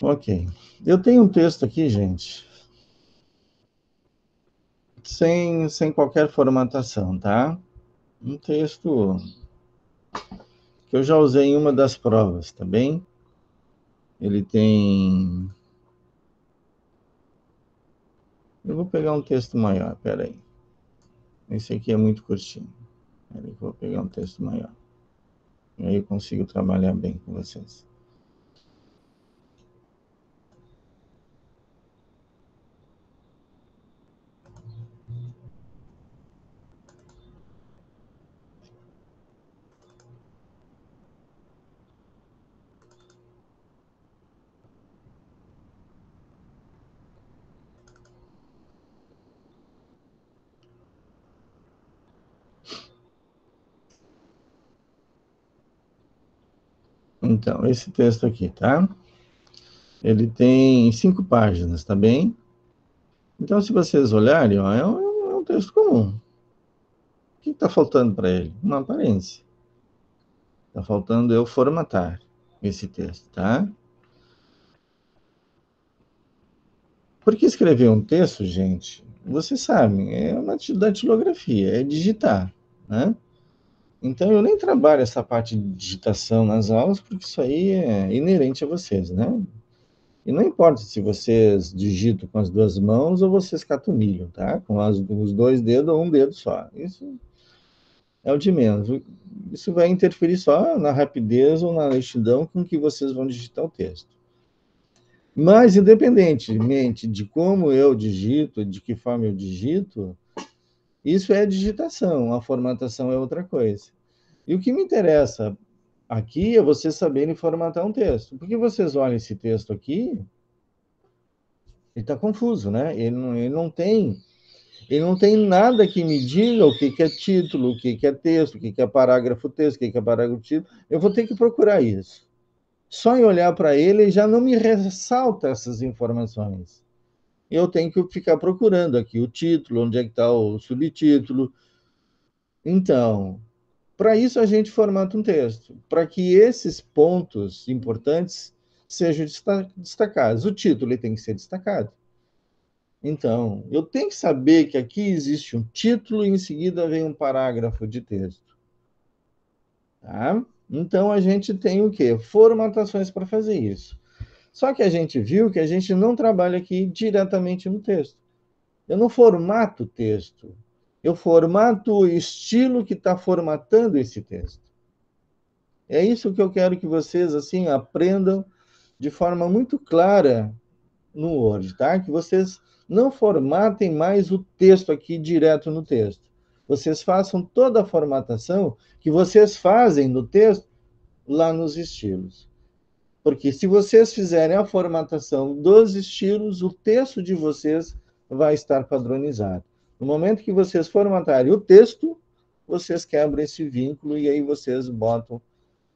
Ok. Eu tenho um texto aqui, gente, sem qualquer formatação, tá? Um texto que eu já usei em uma das provas, tá bem? Ele tem... Eu vou pegar um texto maior, peraí. Esse aqui é muito curtinho. Peraí, vou pegar um texto maior. E aí eu consigo trabalhar bem com vocês. Então, esse texto aqui, tá? Ele tem 5 páginas, tá bem? Então, se vocês olharem, ó, é um texto comum. O que está faltando para ele? Uma aparência. Está faltando eu formatar esse texto, tá? Porque escrever um texto, gente, vocês sabem, é uma datilografia, é digitar, né? Então eu nem trabalho essa parte de digitação nas aulas, porque isso aí é inerente a vocês, né? E não importa se vocês digitam com as duas mãos ou vocês catunilham, tá? Com os dois dedos ou um dedo só. Isso é o de menos. Isso vai interferir só na rapidez ou na lentidão com que vocês vão digitar o texto. Mas, independentemente de como eu digito, de que forma eu digito, isso é digitação, a formatação é outra coisa. E o que me interessa aqui é vocês saberem formatar um texto. Porque vocês olham esse texto aqui, ele está confuso, né? Ele não tem nada que me diga o que é título, o que é texto, o que é parágrafo texto, o que é parágrafo título. Eu vou ter que procurar isso. Só em olhar para ele já não me ressalta essas informações. Eu tenho que ficar procurando aqui o título, onde é que está o subtítulo. Então, para isso a gente formata um texto, para que esses pontos importantes sejam destacados. O título ele tem que ser destacado. Então, eu tenho que saber que aqui existe um título e em seguida vem um parágrafo de texto. Tá? Então, a gente tem o quê? Formatações para fazer isso. Só que a gente viu que a gente não trabalha aqui diretamente no texto. Eu não formato o texto. Eu formato o estilo que está formatando esse texto. É isso que eu quero que vocês assim aprendam de forma muito clara no Word, tá? Que vocês não formatem mais o texto aqui direto no texto. Vocês façam toda a formatação que vocês fazem no texto lá nos estilos. Porque se vocês fizerem a formatação dos estilos, o texto de vocês vai estar padronizado. No momento que vocês formatarem o texto, vocês quebram esse vínculo e aí vocês botam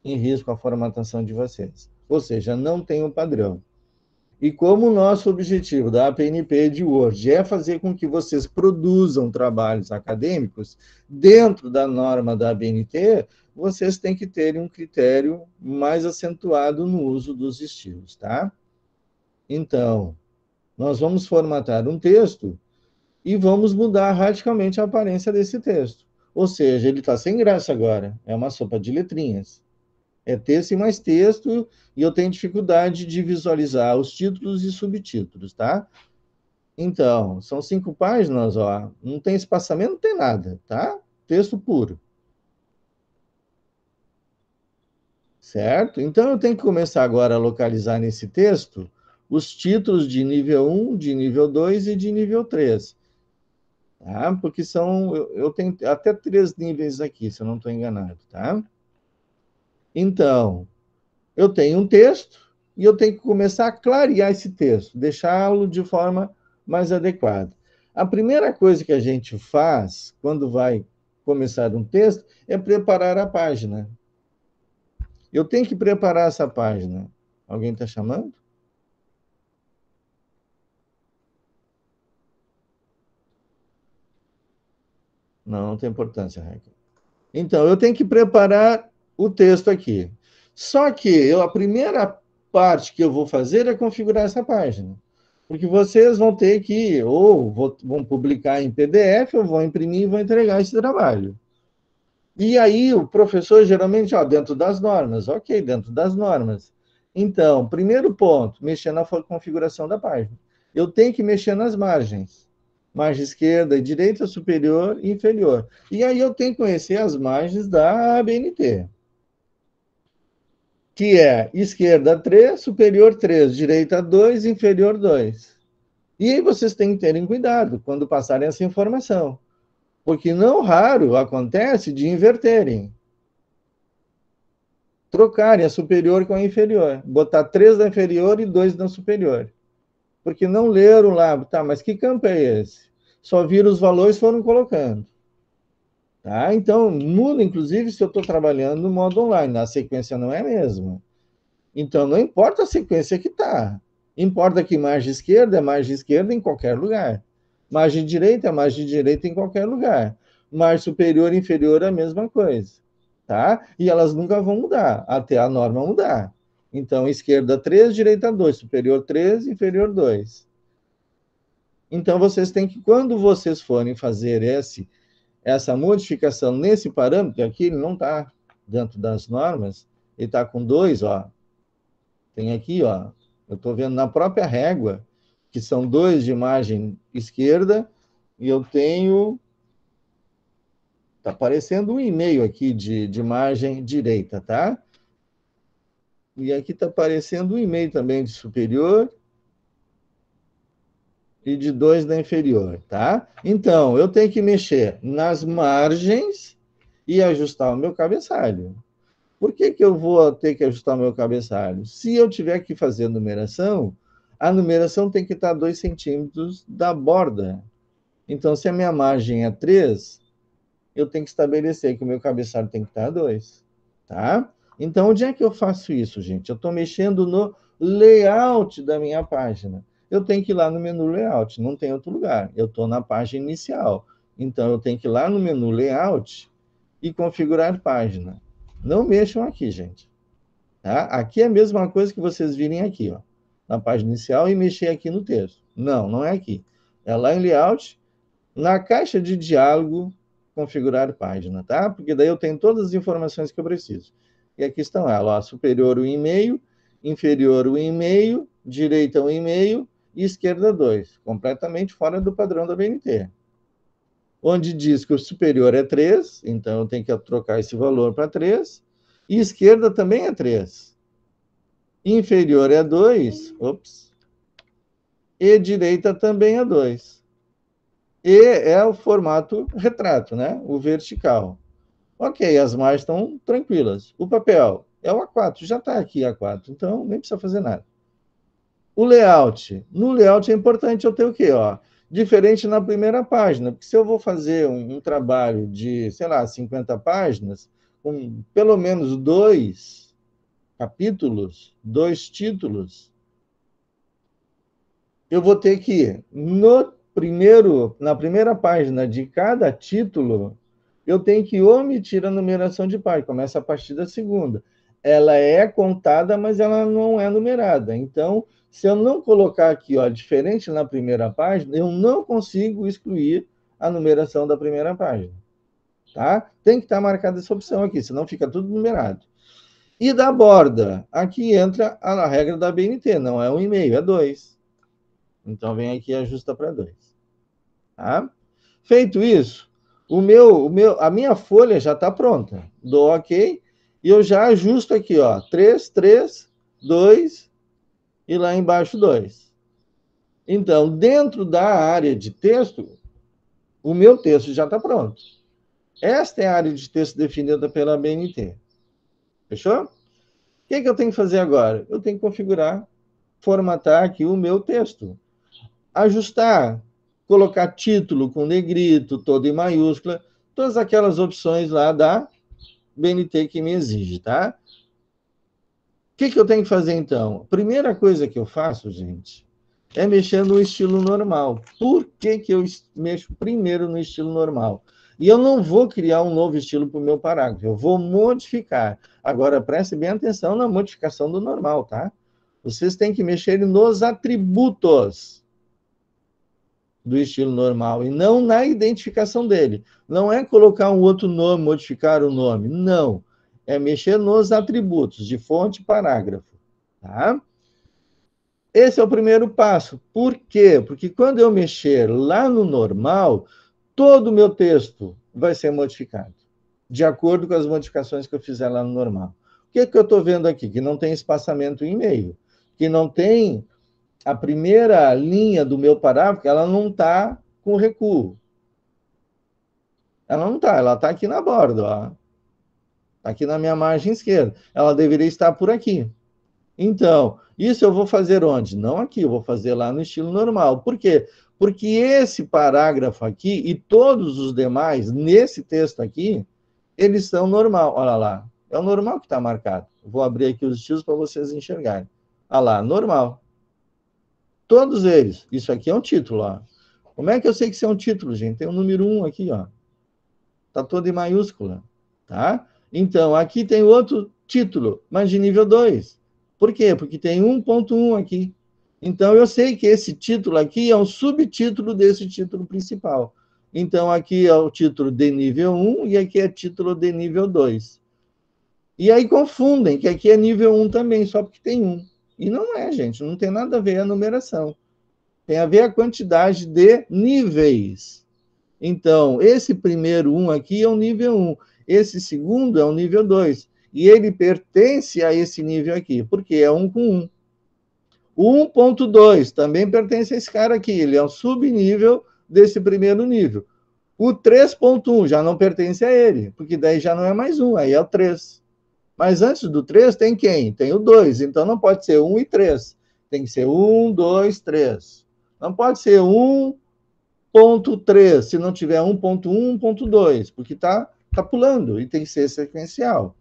em risco a formatação de vocês. Ou seja, não tem um padrão. E como o nosso objetivo da APNP de Word é fazer com que vocês produzam trabalhos acadêmicos dentro da norma da ABNT, vocês têm que ter um critério mais acentuado no uso dos estilos, tá? Então, nós vamos formatar um texto e vamos mudar radicalmente a aparência desse texto. Ou seja, ele está sem graça agora, é uma sopa de letrinhas. É texto e mais texto, e eu tenho dificuldade de visualizar os títulos e subtítulos, tá? Então, são 5 páginas, ó. Não tem espaçamento, não tem nada, tá? Texto puro, certo? Então, eu tenho que começar agora a localizar nesse texto os títulos de nível 1, de nível 2 e de nível 3, tá? Porque eu tenho até 3 níveis aqui, se eu não estou enganado, tá? Então, eu tenho um texto e eu tenho que começar a clarear esse texto, deixá-lo de forma mais adequada. A primeira coisa que a gente faz quando vai começar um texto é preparar a página. Eu tenho que preparar essa página. Alguém está chamando? Não, não tem importância, Raquel. Então, eu tenho que preparar o texto aqui. Só que a primeira parte que eu vou fazer é configurar essa página. Porque vocês vão ter que, ou vão publicar em PDF, ou vão imprimir e vão entregar esse trabalho. E aí o professor geralmente, ó, dentro das normas, ok, dentro das normas. Então, primeiro ponto, mexer na configuração da página. Eu tenho que mexer nas margens. Margem esquerda e direita, superior e inferior. E aí eu tenho que conhecer as margens da ABNT. Que é esquerda 3, superior 3, direita 2, inferior 2. E aí vocês têm que terem cuidado quando passarem essa informação. Porque não raro acontece de inverterem. Trocarem a superior com a inferior. Botar 3 na inferior e 2 na superior. Porque não leram lá, tá, mas que campo é esse? Só viram os valores e foram colocando. Tá? Então, muda, inclusive, se eu estou trabalhando no modo online. A sequência não é a mesma. Então, não importa a sequência que está. Importa que margem esquerda é margem esquerda em qualquer lugar. Margem direita é margem direita em qualquer lugar. Margem superior e inferior é a mesma coisa. Tá? E elas nunca vão mudar, até a norma mudar. Então, esquerda 3, direita 2, superior 3, inferior 2. Então, vocês têm que, quando vocês forem fazer essa modificação nesse parâmetro, aqui ele não está dentro das normas, ele está com 2, ó. Tem aqui, ó, eu estou vendo na própria régua, que são 2 de margem esquerda, e eu tenho, está aparecendo 1,5 aqui de margem direita, tá? E aqui está aparecendo 1,5 também de superior, e de 2 da inferior, tá? Então, eu tenho que mexer nas margens e ajustar o meu cabeçalho. Por que eu vou ter que ajustar o meu cabeçalho? Se eu tiver que fazer a numeração tem que estar 2 centímetros da borda. Então, se a minha margem é 3, eu tenho que estabelecer que o meu cabeçalho tem que estar 2, tá? Então, onde é que eu faço isso, gente? Eu estou mexendo no layout da minha página. Eu tenho que ir lá no menu layout, não tem outro lugar. Eu estou na página inicial. Então, eu tenho que ir lá no menu layout e configurar página. Não mexam aqui, gente. Tá? Aqui é a mesma coisa que vocês virem aqui, ó, na página inicial e mexer aqui no texto. Não, não é aqui. É lá em layout, na caixa de diálogo, configurar página, tá? Porque daí eu tenho todas as informações que eu preciso. E aqui estão elas, ó, superior 1,5, inferior 1,5, direita 1,5 e esquerda 2, completamente fora do padrão da BNT. Onde diz que o superior é 3, então eu tenho que trocar esse valor para 3, e esquerda também é 3. Inferior é 2, ops, e direita também é 2. E é o formato retrato, né? O vertical. Ok, as margens estão tranquilas. O papel é o A4, já está aqui A4, então nem precisa fazer nada. O layout. No layout é importante eu ter o quê? Ó, diferente na primeira página, porque se eu vou fazer um trabalho de, sei lá, 50 páginas, com pelo menos 2 capítulos, 2 títulos, eu vou ter que, na primeira página de cada título, eu tenho que omitir a numeração de página, começa a partir da segunda. Ela é contada, mas ela não é numerada. Então, se eu não colocar aqui, ó, diferente na primeira página, eu não consigo excluir a numeração da primeira página. Tá? Tem que estar marcada essa opção aqui, senão fica tudo numerado. E da borda, aqui entra a regra da BNT, não é 1,5, é 2. Então, vem aqui e ajusta para 2. Tá? Feito isso, a minha folha já está pronta. Dou OK e eu já ajusto aqui, ó, 3, 3, 2 e lá embaixo 2. Então, dentro da área de texto, o meu texto já está pronto. Esta é a área de texto definida pela BNT. Fechou? O que eu tenho que fazer agora? Eu tenho que configurar, formatar aqui o meu texto. Ajustar, colocar título com negrito, todo em maiúscula, todas aquelas opções lá da BNT que me exige, tá? O que eu tenho que fazer, então? Primeira coisa que eu faço, gente, é mexer no estilo normal. Por que eu mexo primeiro no estilo normal? E eu não vou criar um novo estilo para o meu parágrafo, eu vou modificar. Agora, preste bem atenção na modificação do normal, tá? Vocês têm que mexer nos atributos do estilo normal e não na identificação dele. Não é colocar um outro nome, modificar o nome. Não. É mexer nos atributos de fonte e parágrafo. Tá? Esse é o primeiro passo. Por quê? Porque quando eu mexer lá no normal, todo o meu texto vai ser modificado, de acordo com as modificações que eu fizer lá no normal. O que é que eu estou vendo aqui? Que não tem espaçamento em meio, que não tem a primeira linha do meu parágrafo, ela não está com recuo. Ela não está, ela está aqui na borda, ó. Tá aqui na minha margem esquerda. Ela deveria estar por aqui. Então, isso eu vou fazer onde? Não aqui, eu vou fazer lá no estilo normal. Por quê? Porque esse parágrafo aqui e todos os demais, nesse texto aqui, eles são normal. Olha lá, é o normal que está marcado. Vou abrir aqui os estilos para vocês enxergarem. Olha lá, normal. Todos eles. Isso aqui é um título, ó. Como é que eu sei que isso é um título, gente? Tem o número 1 aqui, ó. Está todo em maiúscula, tá? Então, aqui tem outro título, mas de nível 2. Por quê? Porque tem 1.1 aqui. Então, eu sei que esse título aqui é um subtítulo desse título principal. Então, aqui é o título de nível 1 e aqui é título de nível 2. E aí confundem que aqui é nível 1 também, só porque tem 1. E não é, gente, não tem nada a ver a numeração. Tem a ver a quantidade de níveis. Então, esse primeiro 1 aqui é o nível 1. Esse segundo é o nível 2. E ele pertence a esse nível aqui, porque é 1 com 1. O 1.2 também pertence a esse cara aqui. Ele é um subnível desse primeiro nível. O 3.1 já não pertence a ele, porque daí já não é mais 1, aí é o 3. Mas antes do 3 tem quem? Tem o 2. Então não pode ser 1 e 3. Tem que ser 1, 2, 3. Não pode ser 1.3, se não tiver 1.1, 1.2, porque tá pulando e tem que ser sequencial.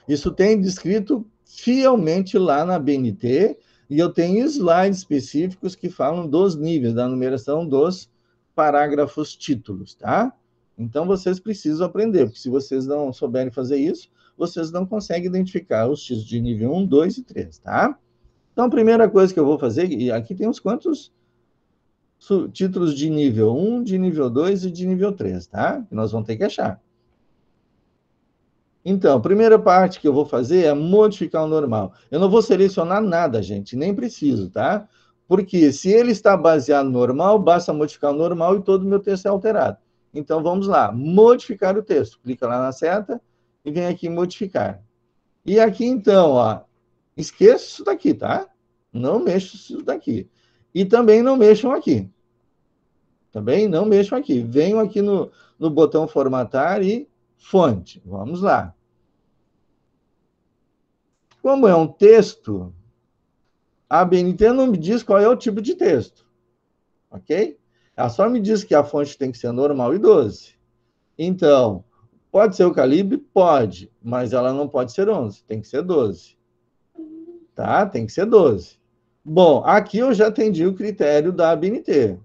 Isso tem descrito fielmente lá na BNT, e eu tenho slides específicos que falam dos níveis, da numeração dos parágrafos títulos, tá? Então, vocês precisam aprender, porque se vocês não souberem fazer isso, vocês não conseguem identificar os títulos de nível 1, 2 e 3, tá? Então, a primeira coisa que eu vou fazer, e aqui tem uns quantos títulos de nível 1, de nível 2 e de nível 3, tá? Que nós vamos ter que achar. Então, a primeira parte que eu vou fazer é modificar o normal. Eu não vou selecionar nada, gente, nem preciso, tá? Porque se ele está baseado no normal, basta modificar o normal e todo o meu texto é alterado. Então, vamos lá, modificar o texto. Clica lá na seta e vem aqui modificar. E aqui, então, ó, esqueça isso daqui, tá? Não mexa isso daqui. E também não mexam aqui. Também não mexam aqui. Venham aqui no botão formatar e fonte. Vamos lá. Como é um texto, a BNT não me diz qual é o tipo de texto. Ok? Ela só me diz que a fonte tem que ser normal e 12. Então, pode ser o calibre? Pode, mas ela não pode ser 11, tem que ser 12. Tá? Tem que ser 12. Bom, aqui eu já atendi o critério da ABNT.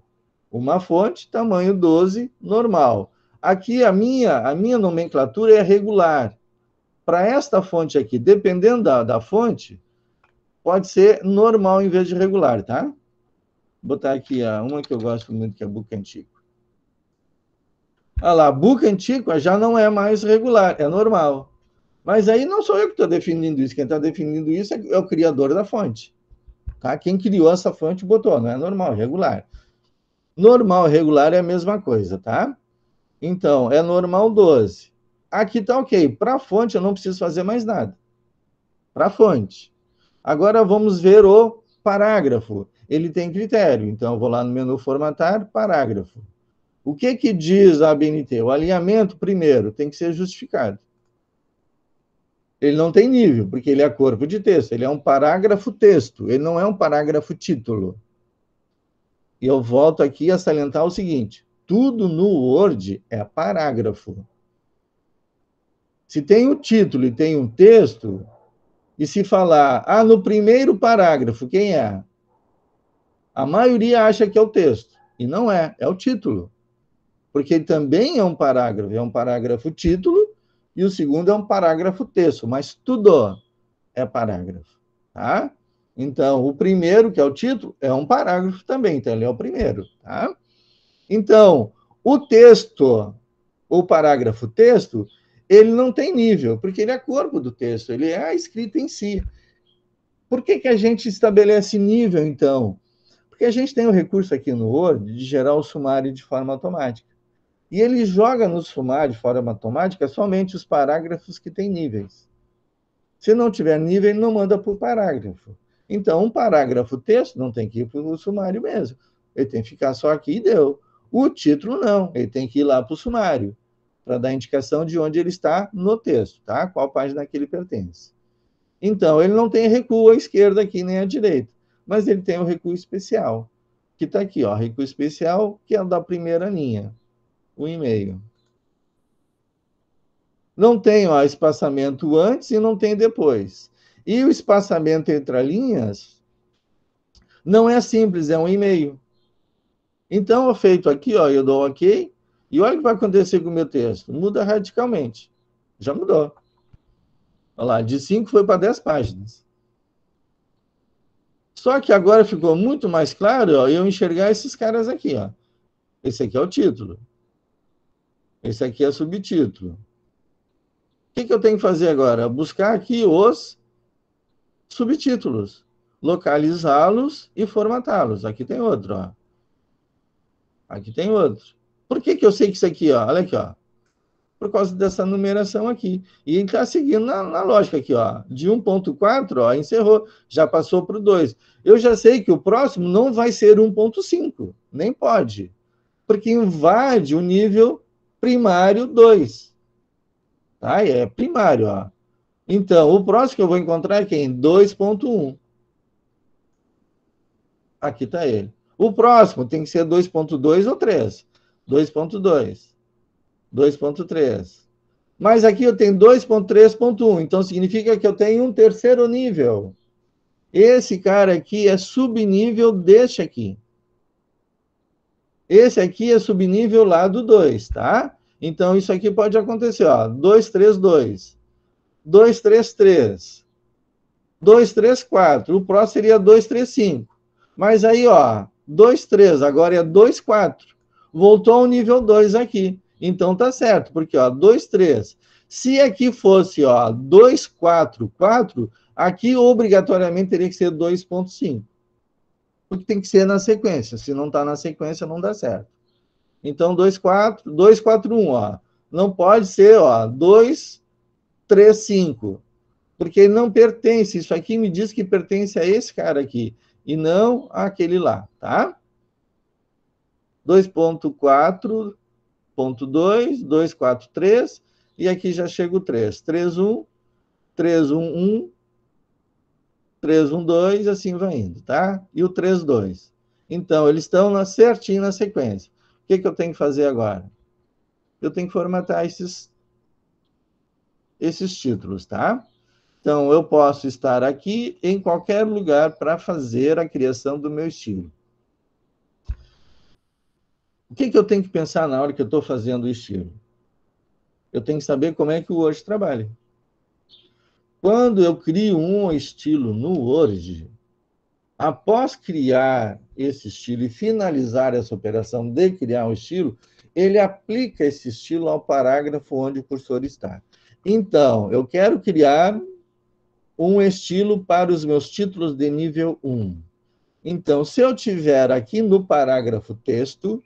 Uma fonte, tamanho 12, normal. Aqui a minha nomenclatura é regular. Para esta fonte aqui, dependendo da fonte, pode ser normal em vez de regular, tá? Vou botar aqui uma que eu gosto muito, que é Book Antigo. Olha lá, Book Antigo já não é mais regular, é normal. Mas aí não sou eu que estou definindo isso. Quem está definindo isso é o criador da fonte. Tá? Quem criou essa fonte botou, não é normal, é regular. Normal e regular é a mesma coisa, tá? Então, é normal 12. Aqui tá ok. Para a fonte, eu não preciso fazer mais nada. Para a fonte. Agora, vamos ver o parágrafo. Ele tem critério. Então, eu vou lá no menu formatar, parágrafo. O que diz a ABNT? O alinhamento, primeiro, tem que ser justificado. Ele não tem nível, porque ele é corpo de texto. Ele é um parágrafo texto. Ele não é um parágrafo título. E eu volto aqui a salientar o seguinte: tudo no Word é parágrafo. Se tem o título e tem um texto, e se falar, no primeiro parágrafo, quem é? A maioria acha que é o texto. E não é, é o título. Porque ele também é um parágrafo título, e o segundo é um parágrafo texto, mas tudo é parágrafo. Tá? Então, o primeiro, que é o título, é um parágrafo também, então ele é o primeiro, tá? Então, o texto, o parágrafo texto, ele não tem nível, porque ele é corpo do texto, ele é a escrita em si. Por que, que a gente estabelece nível, então? Porque a gente tem o recurso aqui no Word de gerar o sumário de forma automática. E ele joga no sumário de forma automática somente os parágrafos que têm níveis. Se não tiver nível, ele não manda por parágrafo. Então, um parágrafo texto não tem que ir para o sumário mesmo. Ele tem que ficar só aqui e deu. O título não, ele tem que ir lá para o sumário, para dar indicação de onde ele está no texto, tá? Qual página que ele pertence. Então, ele não tem recuo à esquerda aqui nem à direita, mas ele tem o recuo especial, que está aqui, ó, recuo especial, que é da primeira linha, o e-mail. Não tem ó, espaçamento antes e não tem depois. E o espaçamento entre as linhas não é simples, é um e-mail. Então, feito aqui, ó, eu dou OK, e olha o que vai acontecer com o meu texto. Muda radicalmente. Já mudou. Olha lá, de 5 foi para 10 páginas. Só que agora ficou muito mais claro ó, eu enxergar esses caras aqui. Ó. Esse aqui é o título. Esse aqui é o subtítulo. O que eu tenho que fazer agora? Buscar aqui os subtítulos, localizá-los e formatá-los. Aqui tem outro, ó. Aqui tem outro. Por que eu sei que isso aqui, ó? Olha aqui, ó. Por causa dessa numeração aqui. E ele está seguindo na lógica aqui, ó. De 1.4, ó, encerrou. Já passou para o 2. Eu já sei que o próximo não vai ser 1.5. Nem pode. Porque invade o nível primário 2. Tá? É primário, ó. Então, o próximo que eu vou encontrar é quem? 2.1. Aqui está ele. O próximo tem que ser 2.2 ou 3. 2.2. 2.3. Mas aqui eu tenho 2.3.1, então significa que eu tenho um terceiro nível. Esse cara aqui é subnível deste aqui. Esse aqui é subnível lá do 2, tá? Então isso aqui pode acontecer, ó. 232, 233, 234. O próximo seria 235. Mas aí, ó, 2,3, agora é 2,4. Voltou ao nível 2 aqui. Então tá certo, porque ó, 2,3. Se aqui fosse ó, 2,4,4, aqui obrigatoriamente teria que ser 2,5. Porque tem que ser na sequência. Se não está na sequência, não dá certo. Então, 2,4, 2,4,1, ó. Não pode ser, ó, 2,3,5. Porque ele não pertence. Isso aqui me diz que pertence a esse cara aqui e não àquele lá, tá? 2.4.2, 243 e aqui já chega o 3. 3.1, 3.1.1, 3.1.2, assim vai indo, tá? E o 3.2. Então, eles estão certinho na sequência. O que eu tenho que fazer agora? Eu tenho que formatar esses títulos, tá? Então, eu posso estar aqui em qualquer lugar para fazer a criação do meu estilo. O que eu tenho que pensar na hora que eu estou fazendo o estilo? Eu tenho que saber como é que o Word trabalha. Quando eu crio um estilo no Word, após criar esse estilo e finalizar essa operação de criar um estilo, ele aplica esse estilo ao parágrafo onde o cursor está. Então, eu quero criar um estilo para os meus títulos de nível 1. Então, se eu tiver aqui no parágrafo texto,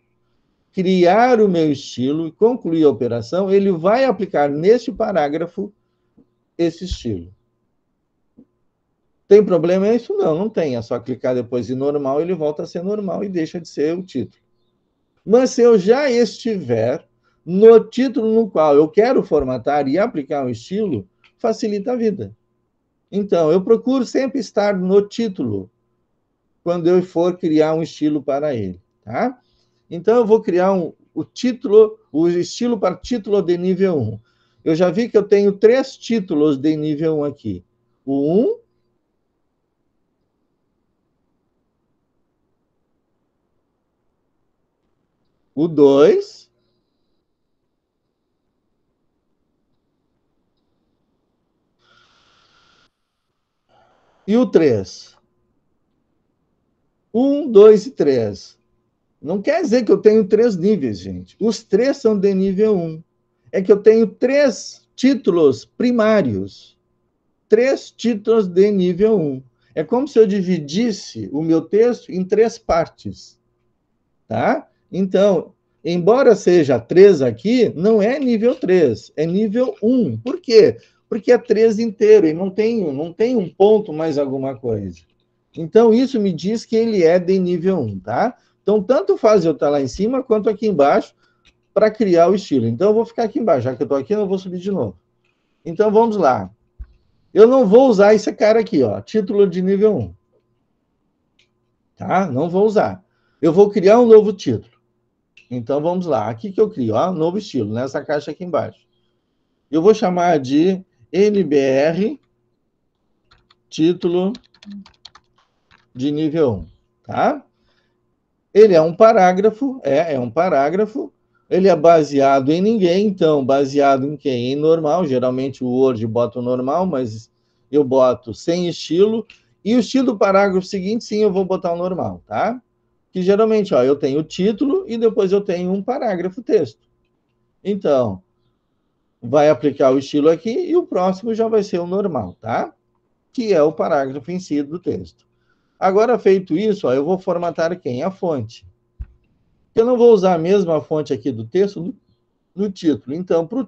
criar o meu estilo e concluir a operação, ele vai aplicar neste parágrafo esse estilo. Tem problema isso? Não, não tem. É só clicar depois em normal, ele volta a ser normal e deixa de ser o título. Mas se eu já estiver no título no qual eu quero formatar e aplicar um estilo, facilita a vida. Então, eu procuro sempre estar no título quando eu for criar um estilo para ele, tá? Então, eu vou criar o título, o estilo para título de nível 1. Eu já vi que eu tenho 3 títulos de nível 1 aqui. O 1, o 2 e o 3. 1, 2 e 3. Não quer dizer que eu tenho 3 níveis, gente. Os 3 são de nível 1. É que eu tenho 3 títulos primários. 3 títulos de nível 1. É como se eu dividisse o meu texto em 3 partes. Tá? Então, embora seja 3 aqui, não é nível 3, é nível 1. Por quê? Porque é 3 inteiro e não tem um ponto mais alguma coisa. Então, isso me diz que ele é de nível 1, tá? Então, tanto faz eu estar lá em cima quanto aqui embaixo para criar o estilo. Então, eu vou ficar aqui embaixo. Já que eu estou aqui, eu não vou subir de novo. Então, vamos lá. Eu não vou usar esse cara aqui, ó, título de nível 1. Tá? Não vou usar. Eu vou criar um novo título. Então, vamos lá. Aqui que eu crio, ó, novo estilo, nessa caixa aqui embaixo. Eu vou chamar de NBR título de nível 1, tá? Ele é um parágrafo, é um parágrafo. Ele é baseado em ninguém, então, baseado em quem? Em normal. Geralmente o Word bota o normal, mas eu boto sem estilo. E o estilo do parágrafo seguinte, sim, eu vou botar o normal, tá? Que geralmente, ó, eu tenho o título e depois eu tenho um parágrafo texto. Então, vai aplicar o estilo aqui e o próximo já vai ser o normal, tá? Que é o parágrafo em si do texto. Agora, feito isso, ó, eu vou formatar quem? A fonte. Eu não vou usar a mesma fonte aqui do texto no título. Então, para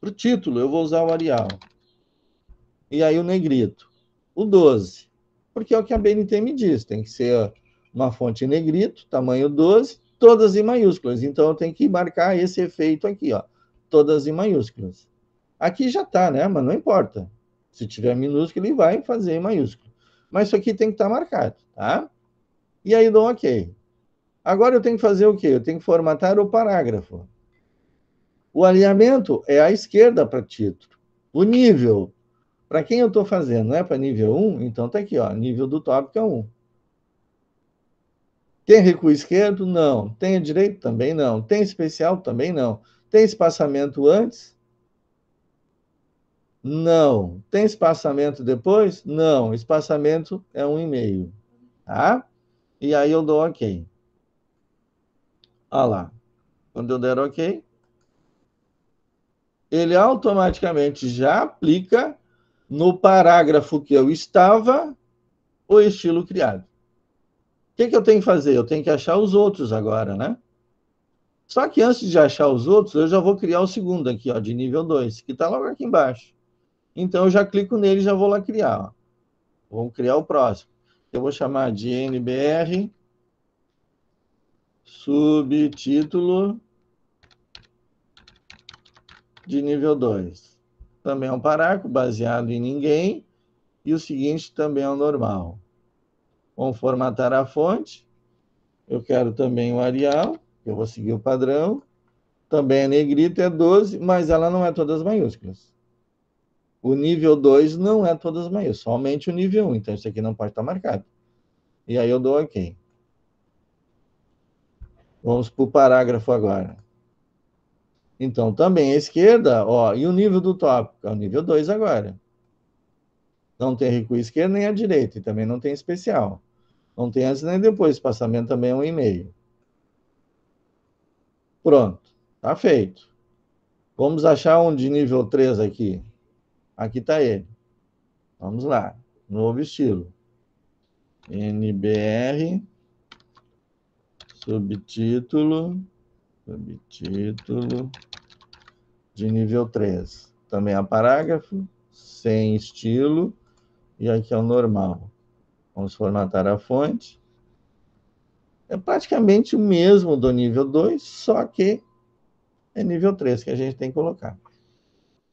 o título, eu vou usar o Arial. E aí o negrito. O 12. Porque é o que a BNT me diz. Tem que ser uma fonte em negrito, tamanho 12, todas em maiúsculas. Então, eu tenho que marcar esse efeito aqui, ó. Todas em maiúsculas. Aqui já está, né? Mas não importa. Se tiver minúsculo, ele vai fazer em maiúsculo. Mas isso aqui tem que estar marcado, tá? E aí dou OK. Agora eu tenho que fazer o quê? Eu tenho que formatar o parágrafo. O alinhamento é à esquerda para título. O nível, para quem eu estou fazendo, não é para nível 1? Então está aqui, ó, nível do tópico é 1. Tem recuo esquerdo? Não. Tem direito? Também não. Tem especial? Também não. Tem espaçamento antes? Não. Tem espaçamento depois? Não. Espaçamento é 1,5. Tá? E aí eu dou OK. Olha lá. Quando eu der OK, ele automaticamente já aplica no parágrafo que eu estava o estilo criado. O que eu tenho que fazer? Eu tenho que achar os outros agora, né? Só que antes de achar os outros, eu já vou criar o segundo aqui, ó, de nível 2, que está logo aqui embaixo. Então, eu já clico nele e já vou lá criar. Ó. Vou criar o próximo. Eu vou chamar de NBR subtítulo de nível 2. Também é um parágrafo baseado em ninguém. E o seguinte também é o normal. Vamos formatar a fonte. Eu quero também o Arial. Eu vou seguir o padrão. Também é negrito, é 12, mas ela não é todas maiúsculas. O nível 2 não é todas maiúsculas, somente o nível 1. Então, isso aqui não pode estar marcado. E aí eu dou OK. Vamos para o parágrafo agora. Então, também à esquerda, ó, e o nível do tópico? É o nível 2 agora. Não tem recuo esquerdo nem à direita, e também não tem especial. Não tem antes nem depois, espaçamento também é 1,5. Pronto, tá feito. Vamos achar um de nível 3 aqui. Aqui está ele. Vamos lá. Novo estilo. NBR, subtítulo de nível 3. Também é parágrafo, sem estilo, e aqui é o normal. Vamos formatar a fonte. É praticamente o mesmo do nível 2, só que é nível 3 que a gente tem que colocar.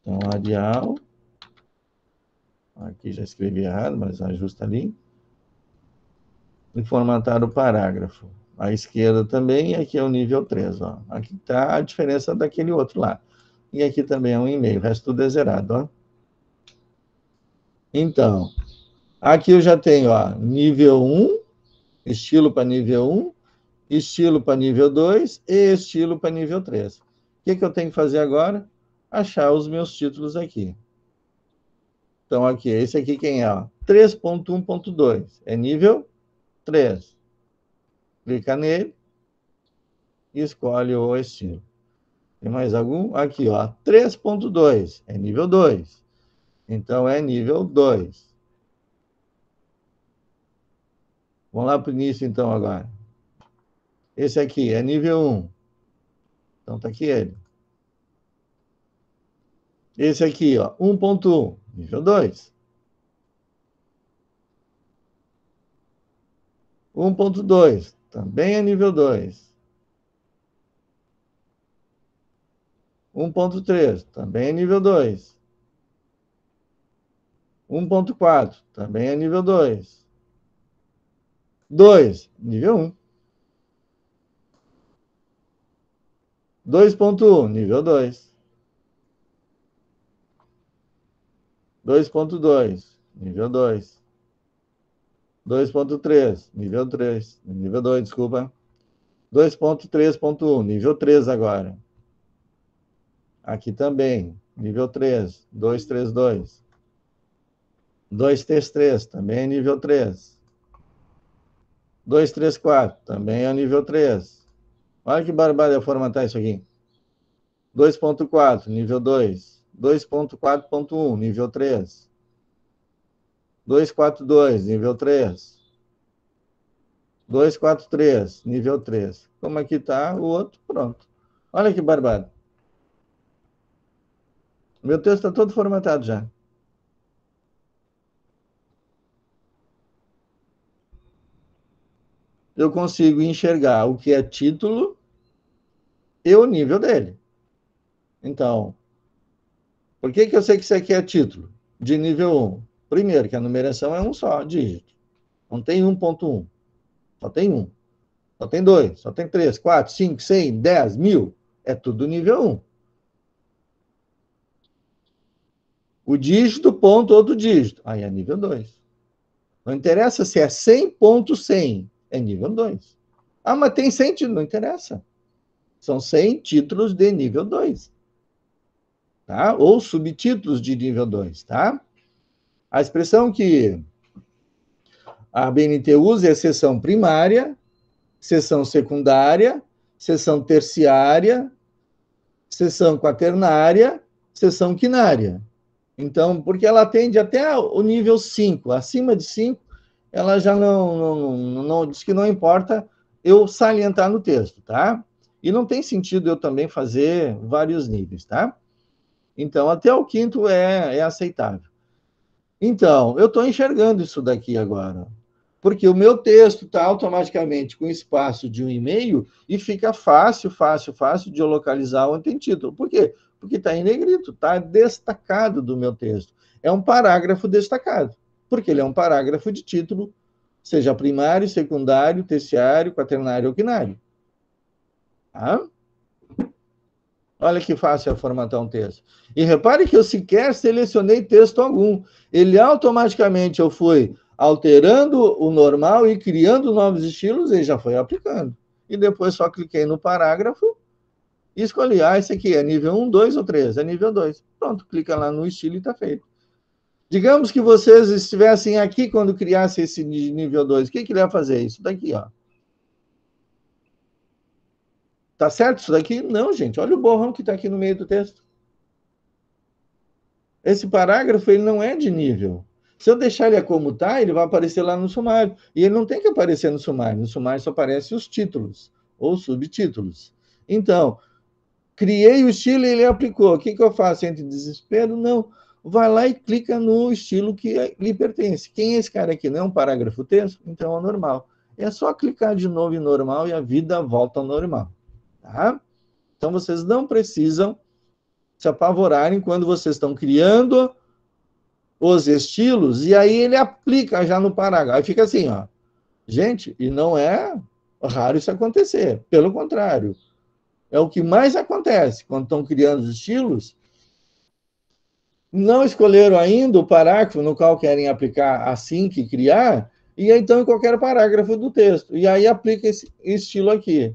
Então, Arial. Aqui já escrevi errado, mas ajusta ali. E formatar o parágrafo. À esquerda também, e aqui é o nível 3. Ó. Aqui está a diferença daquele outro lá. E aqui também é 1,5. O resto tudo é zerado. Ó. Então, aqui eu já tenho ó, nível 1, estilo para nível 1, estilo para nível 2 e estilo para nível 3. O que eu tenho que fazer agora? Achar os meus títulos aqui. Então, aqui, esse aqui quem é? 3.1.2. É nível 3. Clica nele e escolhe o estilo. Tem mais algum? Aqui, ó, 3.2, é nível 2. Então, é nível 2. Vamos lá para o início, então, agora. Esse aqui é nível 1. Então, tá aqui ele. Esse aqui, ó, 1.1, nível 2. 1.2, também é nível 2. 1.3, também é nível 2. 1.4, também é nível 2. 2, nível 1. 2.1, nível 2. 2.2, nível 2. 2.3, nível 3. Nível 2, desculpa. 2.3.1, nível 3 agora. Aqui também, nível 3. 232. 233, também é nível 3. 234, também é nível 3. Olha que barbada formatar isso aqui. 2.4, nível 2. 2.4.1, nível 3. 242, nível 3. 243, nível 3. Como aqui está o outro, pronto. Olha que barbado. Meu texto está todo formatado já. Eu consigo enxergar o que é título e o nível dele. Então, por que eu sei que isso aqui é título? De nível 1. Primeiro, que a numeração é um só dígito. Não tem 1.1. Só tem 1. Só tem 2. Só tem 3, 4, 5, 100, 10, 1000. É tudo nível 1. O dígito, ponto, outro dígito. Aí é nível 2. Não interessa se é 100.100. É nível 2. Ah, mas tem 100 títulos. Não interessa. São 100 títulos de nível 2. Tá? Ou subtítulos de nível 2. Tá? A expressão que a BNT usa é seção primária, seção secundária, seção terciária, seção quaternária, seção quinária. Então, porque ela atende até o nível 5. Acima de 5, ela já não diz que não importa eu salientar no texto, tá? E não tem sentido eu também fazer vários níveis, tá? Então, até o quinto é aceitável. Então, eu estou enxergando isso daqui agora. Porque o meu texto está automaticamente com espaço de 1,5 e fica fácil de eu localizar onde tem título. Por quê? Porque está em negrito, está destacado do meu texto. É um parágrafo destacado, porque ele é um parágrafo de título, seja primário, secundário, terciário, quaternário ou quinário. Tá? Olha que fácil é formatar um texto. E repare que eu sequer selecionei texto algum. Ele automaticamente eu fui alterando o normal e criando novos estilos e já foi aplicando. E depois só cliquei no parágrafo e escolhi, esse aqui é nível 1, 2 ou 3? É nível 2. Pronto, clica lá no estilo e está feito. Digamos que vocês estivessem aqui quando criasse esse nível 2. O que ele ia fazer? Isso daqui, ó. Tá certo isso daqui? Não, gente. Olha o borrão que está aqui no meio do texto. Esse parágrafo ele não é de nível. Se eu deixar ele como está, ele vai aparecer lá no sumário. E ele não tem que aparecer no sumário. No sumário só aparecem os títulos ou subtítulos. Então, criei o estilo e ele aplicou. O que eu faço? Entre desespero? Não. Vai lá e clica no estilo que lhe pertence. Quem é esse cara aqui? Não é um parágrafo texto? Então é normal. É só clicar de novo em normal e a vida volta ao normal. Tá? Então vocês não precisam se apavorarem quando vocês estão criando os estilos, e aí ele aplica já no parágrafo. Aí fica assim, ó. Gente, e não é raro isso acontecer. Pelo contrário, é o que mais acontece quando estão criando os estilos. Não escolheram ainda o parágrafo no qual querem aplicar assim que criar, e aí, então em qualquer parágrafo do texto. E aí aplica esse estilo aqui.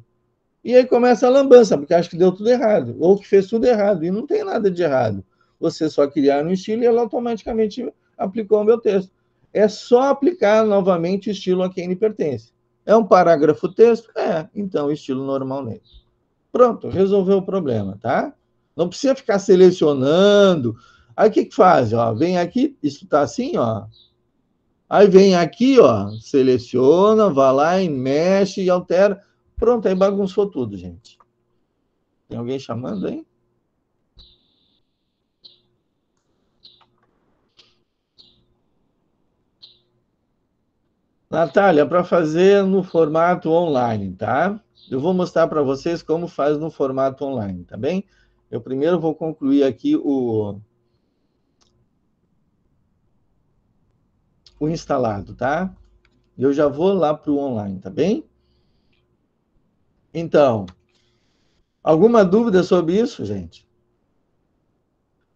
E aí começa a lambança, porque acha que deu tudo errado, ou que fez tudo errado, e não tem nada de errado. Você só criar um estilo e ela automaticamente aplicou o meu texto. É só aplicar novamente o estilo a quem ele pertence. É um parágrafo texto? É, então estilo normal nele. Pronto, resolveu o problema, tá? Não precisa ficar selecionando. Aí o que que faz? Ó, vem aqui, isso tá assim, ó. Aí vem aqui, ó, seleciona, vai lá e mexe e altera. Pronto, aí bagunçou tudo, gente. Tem alguém chamando aí? Natália, para fazer no formato online, tá? Eu vou mostrar para vocês como faz no formato online, tá bem? Eu primeiro vou concluir aqui o instalado, tá? Eu já vou lá para o online, tá bem? Então, alguma dúvida sobre isso, gente?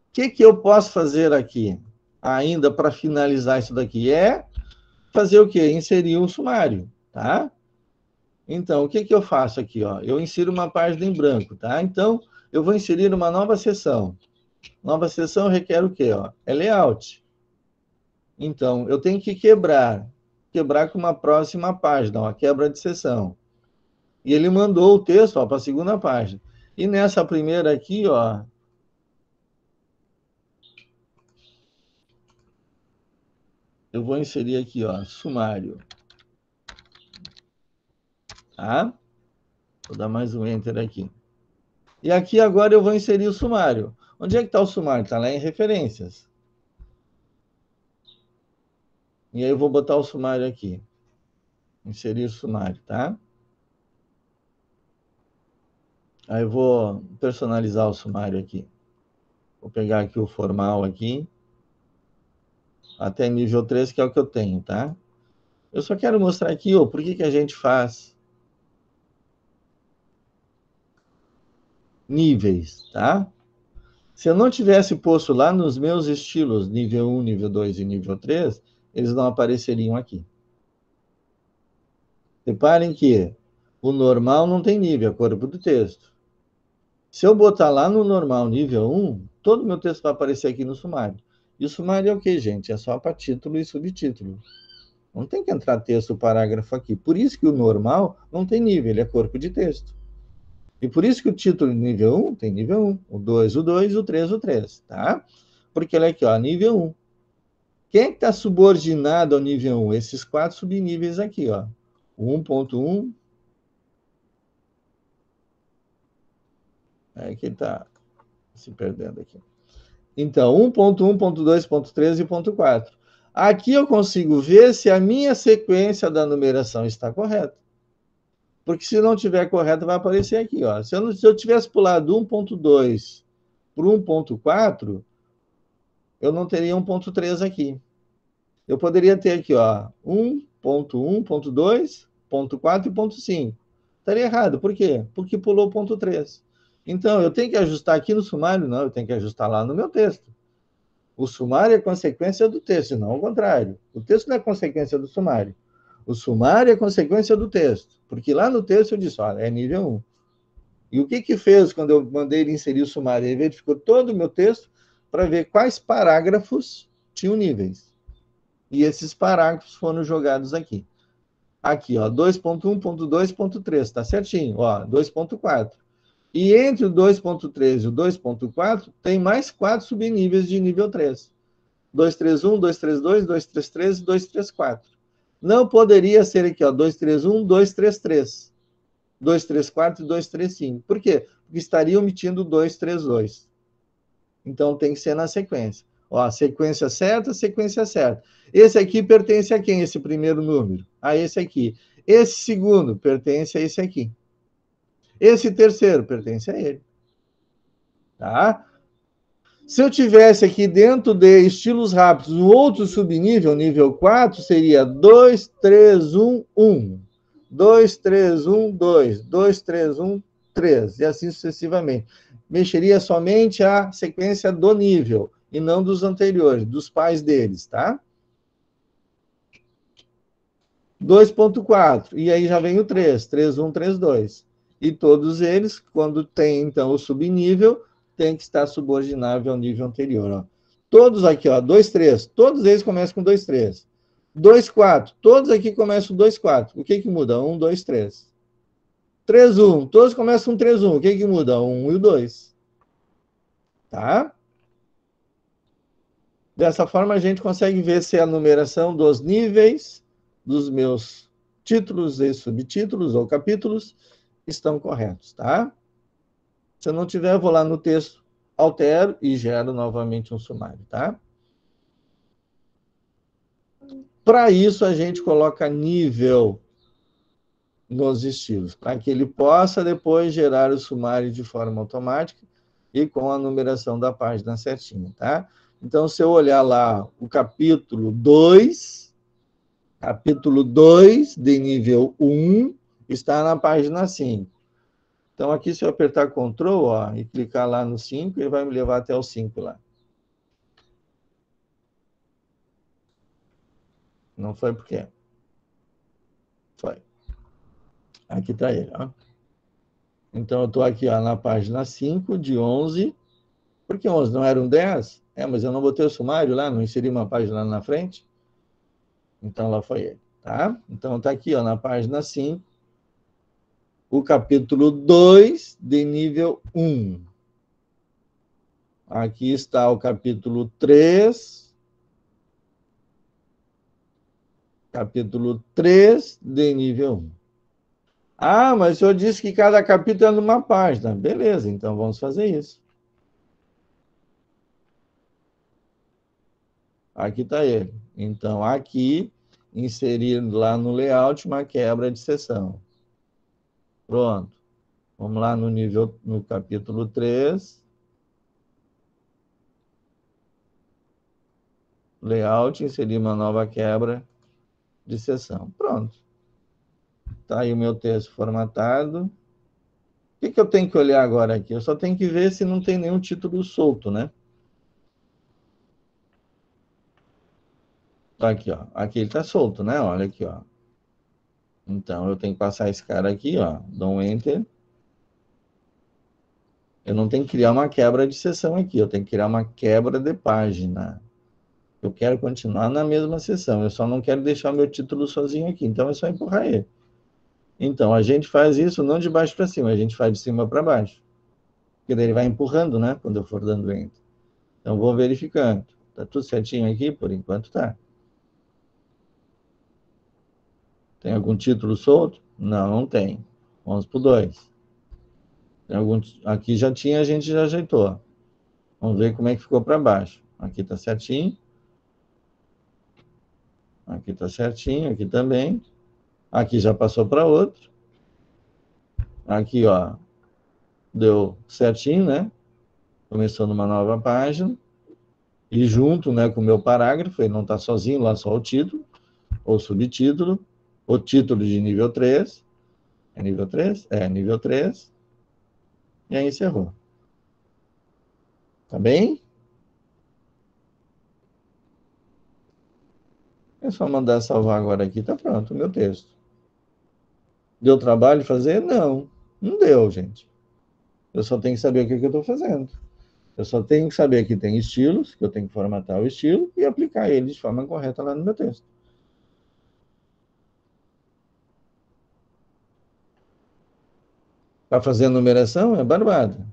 O que que eu posso fazer aqui ainda para finalizar isso daqui? É fazer o quê? Inserir um sumário, tá? Então, o que que eu faço aqui, ó? Eu insiro uma página em branco, tá? Então, eu vou inserir uma nova seção. Nova seção requer o quê, ó? É layout. Então, eu tenho que quebrar com uma próxima página, ó, quebra de seção. E ele mandou o texto, ó, para a segunda página. E nessa primeira aqui, ó, eu vou inserir aqui, ó, sumário, tá? Vou dar mais um enter aqui. E aqui agora eu vou inserir o sumário. Onde é que está o sumário? Está lá em referências. E aí eu vou botar o sumário aqui. Inserir o sumário, tá? Aí eu vou personalizar o sumário aqui. Vou pegar aqui o formal aqui. Até nível 3, que é o que eu tenho, tá? Eu só quero mostrar aqui, ó, por que que a gente faz níveis, tá? Se eu não tivesse posto lá nos meus estilos, nível 1, nível 2 e nível 3, eles não apareceriam aqui. Reparem que o normal não tem nível, é corpo do texto. Se eu botar lá no normal nível 1, todo o meu texto vai aparecer aqui no sumário. E o sumário é o que, gente? É só para título e subtítulo. Não tem que entrar texto, parágrafo aqui. Por isso que o normal não tem nível, ele é corpo de texto. E por isso que o título nível 1 tem nível 1, o 2, o 2, o 3, o 3, tá? Porque olha aqui, ó, nível 1. Quem é que está subordinado ao nível 1? Esses 4 subníveis aqui, ó. O 1.1, é que ele está se perdendo aqui. Então, 1.1, ponto 2, ponto 3 e ponto 4. Aqui eu consigo ver se a minha sequência da numeração está correta. Porque se não tiver correta, vai aparecer aqui, ó. Se eu tivesse pulado 1.2 para 1.4, eu não teria 1.3 aqui. Eu poderia ter aqui, ó, 1.1, ponto 2, ponto 4 e ponto 5. Estaria errado. Por quê? Porque pulou o ponto 3. Então, eu tenho que ajustar aqui no sumário? Não, eu tenho que ajustar lá no meu texto. O sumário é consequência do texto, não ao contrário. O texto não é consequência do sumário. O sumário é consequência do texto. Porque lá no texto eu disse, olha, é nível 1. E o que que fez quando eu mandei ele inserir o sumário? Ele verificou todo o meu texto para ver quais parágrafos tinham níveis. E esses parágrafos foram jogados aqui. Aqui, ó, 2.1.2.3, tá certinho, ó, 2.4. E entre o 2.3 e o 2.4 tem mais 4 subníveis de nível 3. 231, 232, 233 e 234. Não poderia ser aqui, ó, 231, 233, 234 e 235. Por quê? Porque estaria omitindo o 232. Então tem que ser na sequência. Ó, sequência certa, sequência certa. Esse aqui pertence a quem, esse primeiro número? A esse aqui. Esse segundo pertence a esse aqui. Esse terceiro pertence a ele. Tá? Se eu tivesse aqui dentro de estilos rápidos, um outro subnível, nível 4, seria 2, 3, 1, 1. 2, 3, 1, 2. 2, 3, 1, 3. E assim sucessivamente. Mexeria somente a sequência do nível, e não dos anteriores, dos pais deles, tá? 2.4. E aí já vem o 3. 3, 1, 3, 2. E todos eles, quando tem, então, o subnível, tem que estar subordinável ao nível anterior. Ó. Todos aqui, ó, 2, 3. Todos eles começam com 2, 3. 2, 4. Todos aqui começam 2, 4. O que que muda? 1, 2, 3. 3, 1. Todos começam com 3, 1. O que que muda? 1 e o 2. Tá? Dessa forma, a gente consegue ver se a numeração dos níveis dos meus títulos e subtítulos ou capítulos estão corretos, tá? Se não tiver, eu vou lá no texto, altero e gero novamente um sumário, tá? Para isso, a gente coloca nível nos estilos, para que ele possa depois gerar o sumário de forma automática e com a numeração da página certinha, tá? Então, se eu olhar lá o capítulo 2 de nível 1, está na página 5. Então, aqui, se eu apertar Ctrl, ó, e clicar lá no 5, ele vai me levar até o 5 lá. Não foi por quê? Foi. Aqui está ele, ó. Então, eu estou aqui ó, na página 5 de 11. Por que 11? Não era um 10? Mas eu não botei o sumário lá, não inseri uma página lá na frente. Então, lá foi ele, tá? Então, está aqui ó, na página 5, o capítulo 2 de nível 1. Aqui está o capítulo 3. Capítulo 3 de nível 1. Ah, mas o senhor disse que cada capítulo é numa página. Beleza, então vamos fazer isso. Aqui está ele. Então, aqui, inserir lá no layout uma quebra de seção. Pronto. Vamos lá no capítulo 3. Layout, inserir uma nova quebra de seção. Pronto. Está aí o meu texto formatado. O que eu tenho que olhar agora aqui? Eu só tenho que ver se não tem nenhum título solto, né? Tá aqui, ó. Aqui ele tá solto, né? Olha aqui, ó. Então, eu tenho que passar esse cara aqui, ó. Dou um Enter. Eu não tenho que criar uma quebra de seção aqui. Eu tenho que criar uma quebra de página. Eu quero continuar na mesma seção. Eu só não quero deixar o meu título sozinho aqui. Então, é só empurrar ele. Então, a gente faz isso não de baixo para cima. A gente faz de cima para baixo. Porque daí ele vai empurrando, né? Quando eu for dando Enter. Então, vou verificando. Tá tudo certinho aqui? Por enquanto tá. Tem algum título solto? Não, não tem. Vamos para o 2. Aqui já tinha, a gente já ajeitou. Vamos ver como é que ficou para baixo. Aqui está certinho. Aqui está certinho, aqui também. Aqui já passou para outro. Aqui, ó, deu certinho, né? Começou numa nova página. E junto, né, com o meu parágrafo, ele não está sozinho, lá só o título, ou subtítulo, o título de nível 3. É nível 3? É, nível 3. E aí encerrou. Tá bem? É só mandar salvar agora aqui, tá pronto o meu texto. Deu trabalho fazer? Não, não deu, gente. Eu só tenho que saber o que eu estou fazendo. Eu só tenho que saber que tem estilos, que eu tenho que formatar o estilo e aplicar ele de forma correta lá no meu texto. Para fazer a numeração é barbada.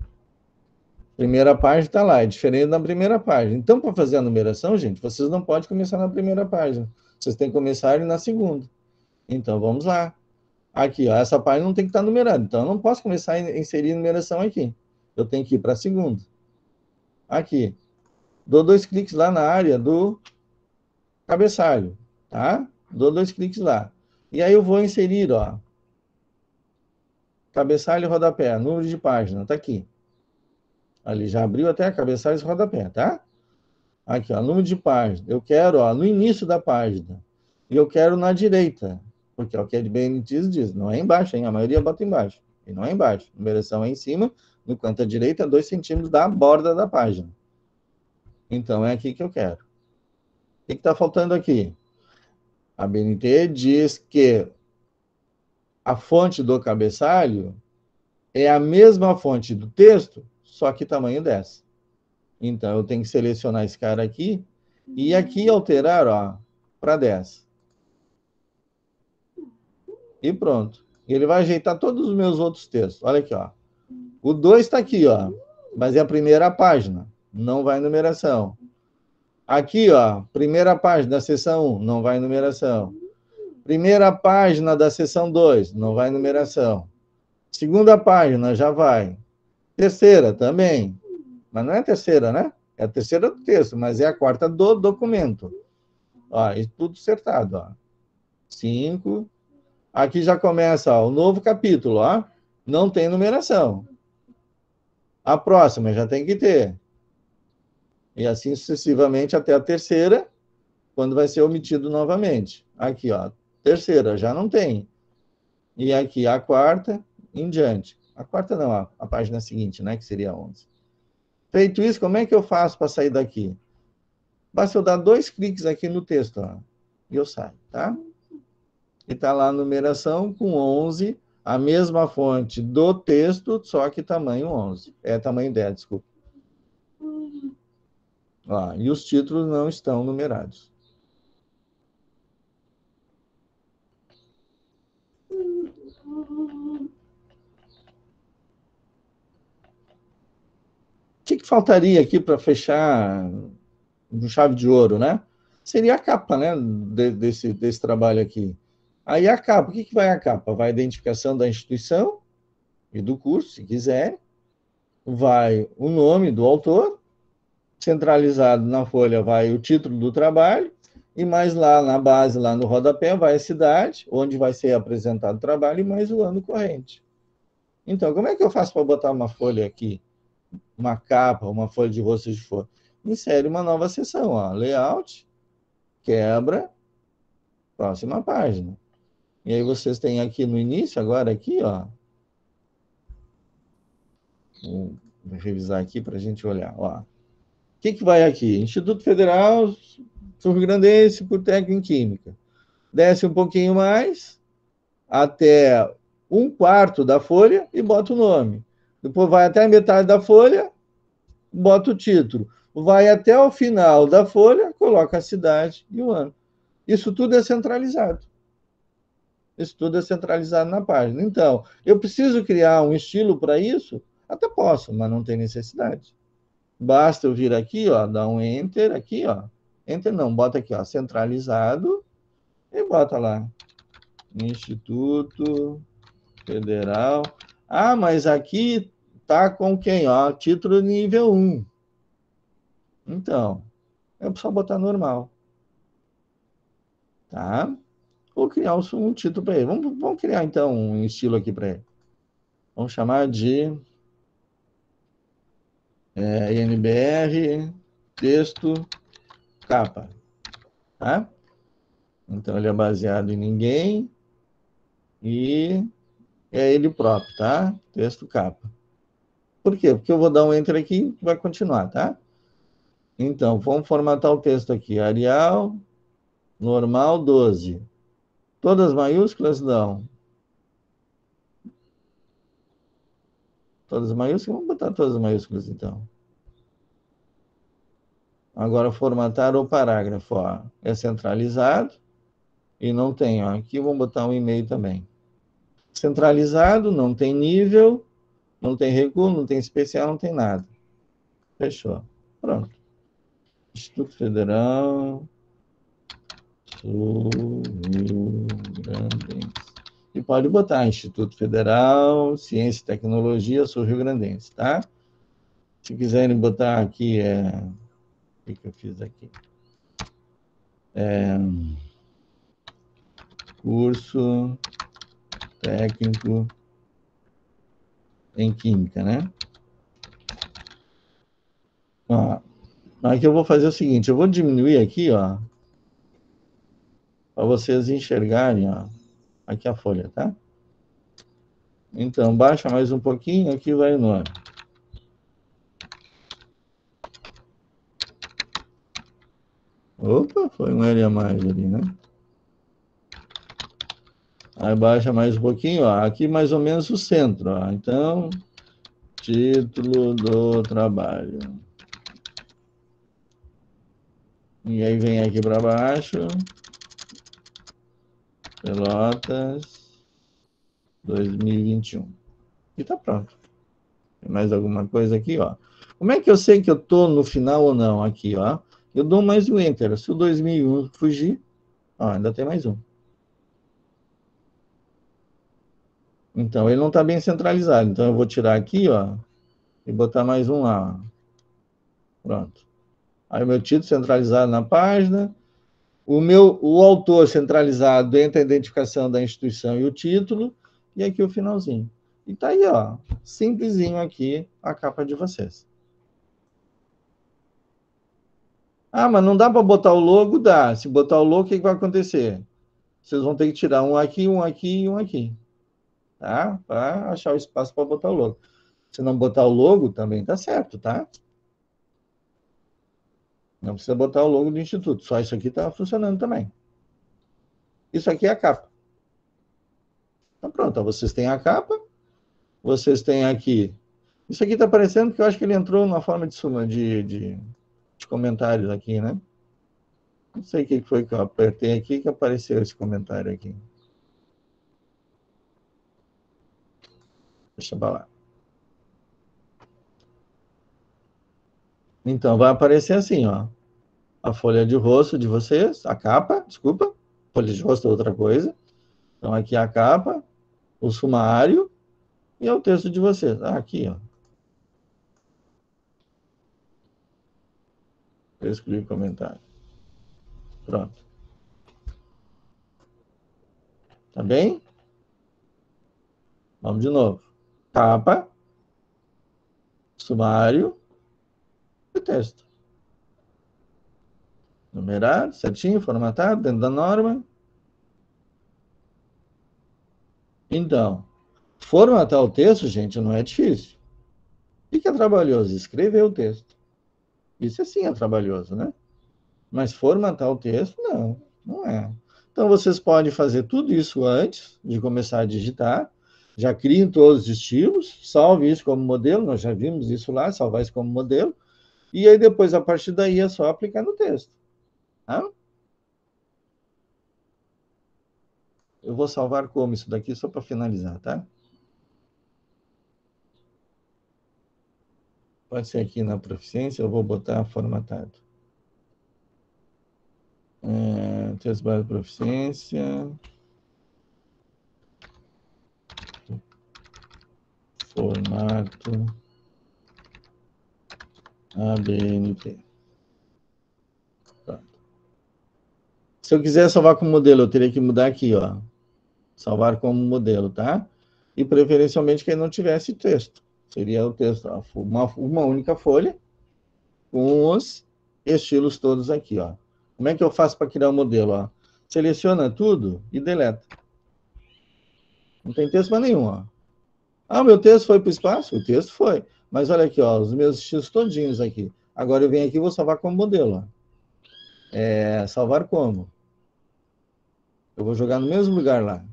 Primeira página está lá, é diferente da primeira página. Então, para fazer a numeração, gente, vocês não podem começar na primeira página. Vocês têm que começar na segunda. Então, vamos lá. Aqui, ó, essa página não tem que estar numerada. Então, eu não posso começar a inserir numeração aqui. Eu tenho que ir para a segunda. Aqui. Dou 2 cliques lá na área do cabeçalho, tá? Dou 2 cliques lá. E aí eu vou inserir, ó, cabeçalho e rodapé, número de página, tá aqui. Ali já abriu até a cabeçalho e rodapé, tá? Aqui, ó, número de página. Eu quero, ó, no início da página. E eu quero na direita, porque é o que a BNT diz, não é embaixo, hein? A maioria bota embaixo. E não é embaixo. A numeração é em cima, no canto à direita, 2 centímetros da borda da página. Então, é aqui que eu quero. O que está faltando aqui? A BNT diz que a fonte do cabeçalho é a mesma fonte do texto, só que tamanho 10. Então, eu tenho que selecionar esse cara aqui e aqui alterar para 10. E pronto. Ele vai ajeitar todos os meus outros textos. Olha aqui, ó. O 2 está aqui, ó. Mas é a primeira página. Não vai em numeração. Aqui, ó. Primeira página da seção 1. Não vai em numeração. Primeira página da seção 2. Não vai em numeração. Segunda página, já vai. Terceira, também. Mas não é a terceira, né? É a terceira do texto, mas é a quarta do documento. Ó, e tudo acertado, ó. 5. Aqui já começa, ó, o novo capítulo, ó. Não tem numeração. A próxima já tem que ter. E assim sucessivamente até a terceira, quando vai ser omitido novamente. Aqui, ó, terceira, já não tem. E aqui a quarta, em diante. A quarta não, a página seguinte, né, que seria a 11. Feito isso, como é que eu faço para sair daqui? Basta eu dar 2 cliques aqui no texto, ó, e eu saio, tá? E tá lá a numeração com 11, a mesma fonte do texto, só que tamanho 11. É tamanho 10, desculpa. Ó, e os títulos não estão numerados. O que faltaria aqui para fechar com chave de ouro, né? Seria a capa, né? Desse trabalho aqui. Aí a capa, o que vai a capa? Vai a identificação da instituição e do curso, se quiser. Vai o nome do autor, centralizado na folha vai o título do trabalho, e mais lá na base, lá no rodapé, vai a cidade, onde vai ser apresentado o trabalho, e mais o ano corrente. Então, como é que eu faço para botar uma folha aqui? Uma capa, uma folha de rosto de folha? Insere uma nova seção, ó, layout, quebra, próxima página. E aí vocês têm aqui no início, agora aqui, ó, vou revisar aqui para a gente olhar, ó. O que vai aqui? Instituto Federal Sul Rio Grandense por Técnico em Química. Desce um pouquinho mais, até 1/4 da folha e bota o nome. Depois vai até a metade da folha, bota o título. Vai até o final da folha, coloca a cidade e o ano. Isso tudo é centralizado. Isso tudo é centralizado na página. Então, eu preciso criar um estilo para isso? Até posso, mas não tem necessidade. Basta eu vir aqui, ó, dar um Enter aqui, ó. Enter não, bota aqui, ó, centralizado e bota lá. Instituto Federal. Ah, mas aqui tá com quem? Ó, título nível 1. Então, é só botar normal. Tá? Vou criar um título para ele. Vamos criar, então, um estilo aqui para ele. Vamos chamar de INBR texto capa. Tá? Então, ele é baseado em ninguém e é ele próprio, tá? Texto capa. Por quê? Porque eu vou dar um enter aqui e vai continuar, tá? Então, vamos formatar o texto aqui. Arial, normal, 12. Todas maiúsculas? Não. Todas maiúsculas? Vamos botar todas maiúsculas, então. Agora, formatar o parágrafo. Ó, é centralizado e não tem. Ó, aqui vamos botar um e-mail também. Centralizado, não tem nível, não tem recuo, não tem especial, não tem nada. Fechou. Pronto. Instituto Federal Sul Rio Grandense. E pode botar Instituto Federal Ciência e Tecnologia Sul Rio Grandense, tá? Se quiserem botar aqui, o que eu fiz aqui? Curso técnico em Química, né? Ó, aqui eu vou fazer o seguinte, eu vou diminuir aqui, ó, para vocês enxergarem, ó, aqui a folha, tá? Então, baixa mais um pouquinho, aqui vai o nome. Opa, foi um L a mais ali, né? Aí baixa mais um pouquinho, ó, aqui mais ou menos o centro, ó. Então, título do trabalho. E aí vem aqui para baixo, Pelotas, 2021. E tá pronto. Tem mais alguma coisa aqui, ó. Como é que eu sei que eu tô no final ou não? Aqui, ó. Eu dou mais um Enter. Se o 2001 fugir, ó, ainda tem mais um. Então, ele não está bem centralizado. Então, eu vou tirar aqui, ó, e botar mais um lá. Ó. Pronto. Aí, o meu título centralizado na página. O autor centralizado entre a identificação da instituição e o título. E aqui o finalzinho. E tá aí, ó. Simplesinho aqui a capa de vocês. Ah, mas não dá para botar o logo? Dá. Se botar o logo, o que vai acontecer? Vocês vão ter que tirar um aqui, um aqui e um aqui. Tá? Para achar o espaço para botar o logo. Se não botar o logo, também tá certo, tá? Não precisa botar o logo do instituto. Só isso aqui está funcionando também. Isso aqui é a capa. Então pronto, ó, vocês têm a capa. Vocês têm aqui. Isso aqui está parecendo que eu acho que ele entrou numa forma de suma de comentários aqui, né? Não sei o que foi que eu apertei aqui que apareceu esse comentário aqui. Deixa eu lá. Então, vai aparecer assim, ó. A folha de rosto de vocês, a capa, desculpa. Folha de rosto é outra coisa. Então, aqui a capa, o sumário e é o texto de vocês. Ah, aqui, ó. Eu escrevi comentário. Pronto. Tá bem? Vamos de novo. Capa, sumário e texto. Numerado, certinho, formatado, dentro da norma. Então, formatar o texto, gente, não é difícil. O que é trabalhoso? Escrever o texto. Isso sim é trabalhoso, né? Mas formatar o texto, não, não é. Então, vocês podem fazer tudo isso antes de começar a digitar. Já criem todos os estilos, salve isso como modelo, nós já vimos isso lá, salvar isso como modelo. E aí, depois, a partir daí, é só aplicar no texto. Tá? Eu vou salvar como isso daqui, só para finalizar, tá? Pode ser aqui na proficiência, eu vou botar formatado. Texto base de proficiência. Formato ABNT. Pronto. Se eu quiser salvar como modelo, eu teria que mudar aqui, ó. Salvar como modelo, tá? E preferencialmente que ele não tivesse texto. Seria o texto, ó, uma única folha com os estilos todos aqui, ó. Como é que eu faço para criar o modelo, ó? Seleciona tudo e deleta. Não tem texto mais nenhum, ó. Ah, meu texto foi para o espaço? O texto foi. Mas olha aqui, ó, os meus estilos todinhos aqui. Agora eu venho aqui e vou salvar como modelo, ó. Salvar como? Eu vou jogar no mesmo lugar lá.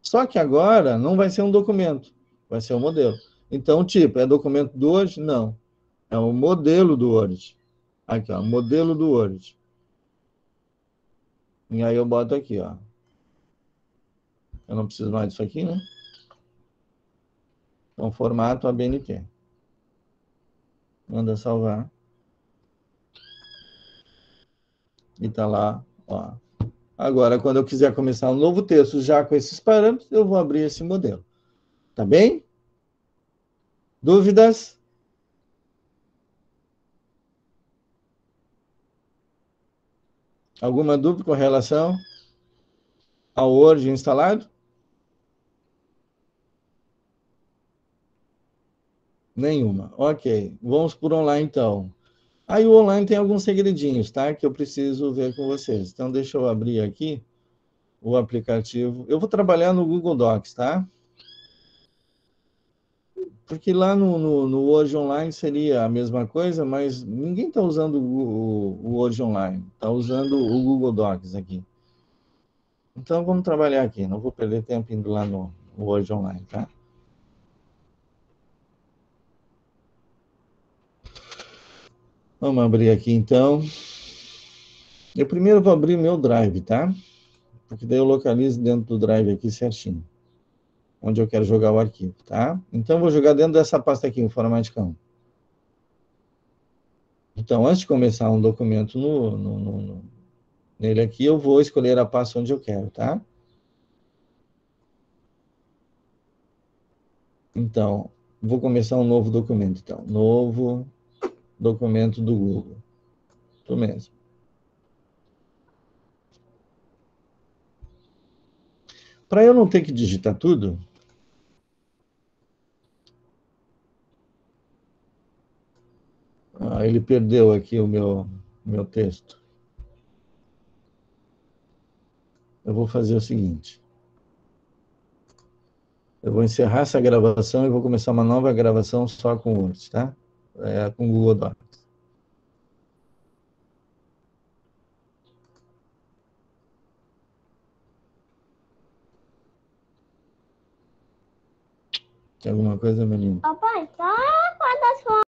Só que agora não vai ser um documento, vai ser um modelo. Então, tipo, é documento do Word? Não. É o modelo do Word. Aqui, ó, modelo do Word. E aí eu boto aqui, ó. Eu não preciso mais disso aqui, né? Então, formato ABNT. Manda salvar. E tá lá, ó. Agora, quando eu quiser começar um novo texto já com esses parâmetros, eu vou abrir esse modelo. Tá bem? Dúvidas? Alguma dúvida com relação ao Word instalado? Nenhuma. Ok. Vamos por online, então. Aí o online tem alguns segredinhos, tá? Que eu preciso ver com vocês. Então, deixa eu abrir aqui o aplicativo. Eu vou trabalhar no Google Docs, tá? Porque lá no Word Online seria a mesma coisa, mas ninguém está usando o Word Online. Está usando o Google Docs aqui. Então, vamos trabalhar aqui. Não vou perder tempo indo lá no Word Online, tá? Vamos abrir aqui, então. Eu primeiro vou abrir meu Drive, tá? Porque daí eu localizo dentro do Drive aqui certinho. onde eu quero jogar o arquivo, tá? Então, eu vou jogar dentro dessa pasta aqui, Informaticão. Então, antes de começar um documento nele aqui, eu vou escolher a pasta onde eu quero, tá? Então, vou começar um novo documento, então. Novo documento do Google. Isso mesmo. Para eu não ter que digitar tudo, ele perdeu aqui o meu texto. Eu vou fazer o seguinte. Eu vou encerrar essa gravação e vou começar uma nova gravação só com o Word, tá? Com o Google Docs. Tem alguma coisa, menino? Papai, só quando as